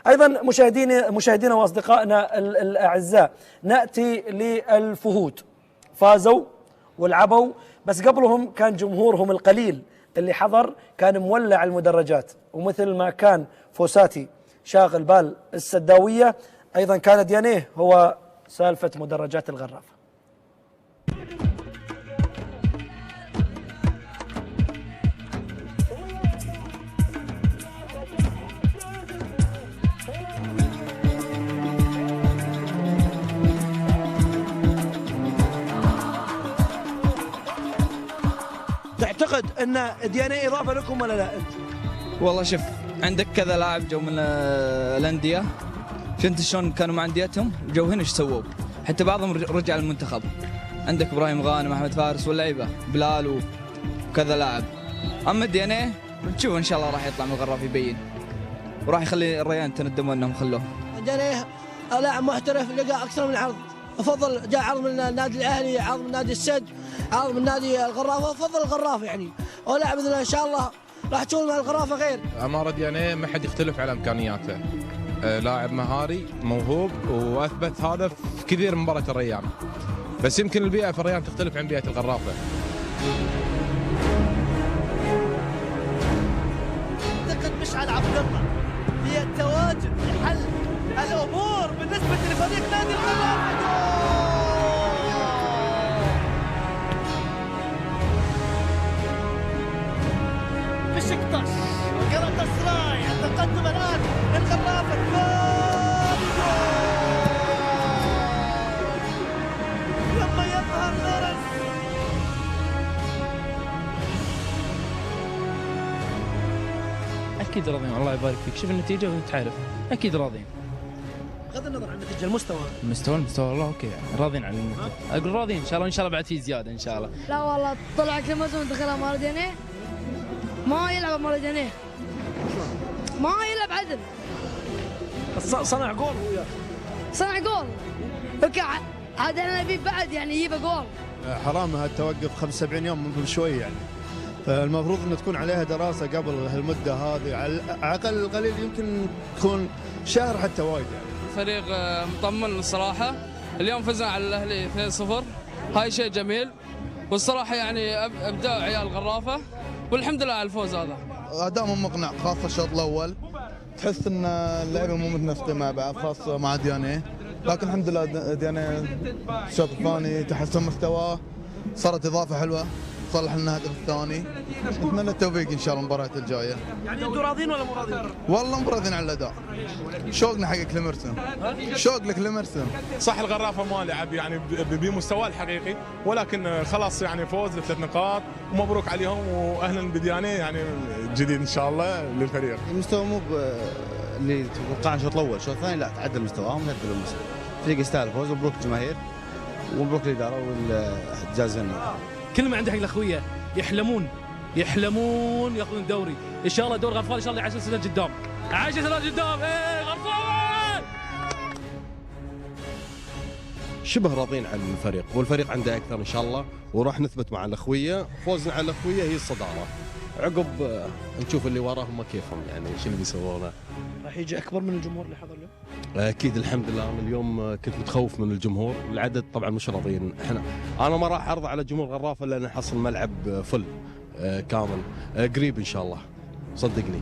أيضا مشاهدينا وأصدقائنا الأعزاء، نأتي للفهود. فازوا ولعبوا، بس قبلهم كان جمهورهم القليل اللي حضر كان مولع المدرجات، ومثل ما كان فوساتي شاغل بال السداوية، أيضا كان ديانيه هو سالفة مدرجات الغرافة. تعتقد أن ديانيه إضافة لكم ولا لا أنت؟ والله شوف، عندك كذا لاعب جو من الأندية، شفت شلون كانوا مع أنديتهم وجو هنا ايش سووا، حتى بعضهم رجع المنتخب. عندك إبراهيم غانم، أحمد فارس واللعيبة بلال وكذا لاعب. أما ديانيه نشوف إن شاء الله راح يطلع من الغراف يبين، وراح يخلي الريان تندموا أنهم خلوه. ديانيه لاعب محترف، لقى أكثر من عرض، أفضل جاء عرض من النادي الأهلي، عرض من نادي السد، عرض من نادي الغرافة، أفضل الغرافة يعني، ولاعب بإذن الله إن شاء الله راح تكون مع الغرافة غير. أمارة ديانيه ما حد يختلف على إمكانياته، لاعب مهاري موهوب، وأثبت هذا في كثير من مباراة الريان، بس يمكن البيئة في الريان تختلف عن بيئة الغرافة. أعتقد مشعل عبد الله هي التواجد لحل الأمور بالنسبة لفريق نادي الغرافة. بشكتش وقرة السراي التقدم الآن للغرافة. لما يظهر نورس أكيد راضيين، الله يبارك فيك. شوف النتيجة وأنت عارف، أكيد راضيين. بغض النظر عن النتيجة، المستوى والله أوكي، راضيين عن النتيجة. أقول راضيين إن شاء الله بعد في زيادة إن شاء الله. لا والله طلع كلمة دخلها أمارة ديانيه، ما يلعب أمارة ديانيه، ما يلعب عدل. صنع جول وياه، صنع جول، عاد احنا نبي بعد يعني يجيب جول. حرام هالتوقف 75 يوم من شوي يعني، فالمفروض انه تكون عليها دراسه قبل هالمده هذه، على اقل القليل يمكن تكون شهر حتى وايد يعني. فريق مطمن الصراحه، اليوم فزنا على الاهلي 2-0، هاي شيء جميل، والصراحه يعني ابداع عيال الغرافه، والحمد لله على الفوز هذا. ادائهم مقنع، خاصه الشوط الاول تحس ان اللعيبه مو متنافسه مع بعض، خاصه مع ديانيه، لكن الحمد لله ديانيه الشوط الثاني تحسن مستواه، صارت اضافه حلوه، صلح لنا الهدف الثاني. نتمنى التوفيق ان شاء الله المباريات الجايه. يعني انتم راضيين ولا مو راضيين؟ والله مو راضيين على الاداء، شوقنا حق كليمرسون، شوق لكليمرسون. صح الغرافة ما لعب يعني بمستواه الحقيقي، ولكن خلاص يعني فوز ب3 نقاط ومبروك عليهم، واهلا بديانيه يعني جديد ان شاء الله للفريق. المستوى مو اللي توقعنا الشوط الاول، الشوط الثاني لا تعدل مستواهم، تعدل المستوى. الفريق يستاهل الفوز، ومبروك الجماهير ومبروك الاداره والجهاز الفني. كل ما عندي حق الأخوية يحلمون ياخذون الدوري ان شاء الله، دوري غرفان ان شاء الله 10 سنوات قدام، 10 سنوات قدام. ايه غرفان! شبه راضين عن الفريق، والفريق عنده اكثر ان شاء الله، وراح نثبت مع الاخويه، فوزنا على الاخويه هي الصداره، عقب نشوف اللي وراهم كيفهم يعني شنو بيسوونه. راح يجي اكبر من الجمهور اللي حضر اليوم؟ اكيد الحمد لله. انا اليوم كنت متخوف من الجمهور، العدد طبعا مش راضيين. انا ما راح ارضى على جمهور غرافه الا نحصل ملعب فل كامل، قريب ان شاء الله صدقني.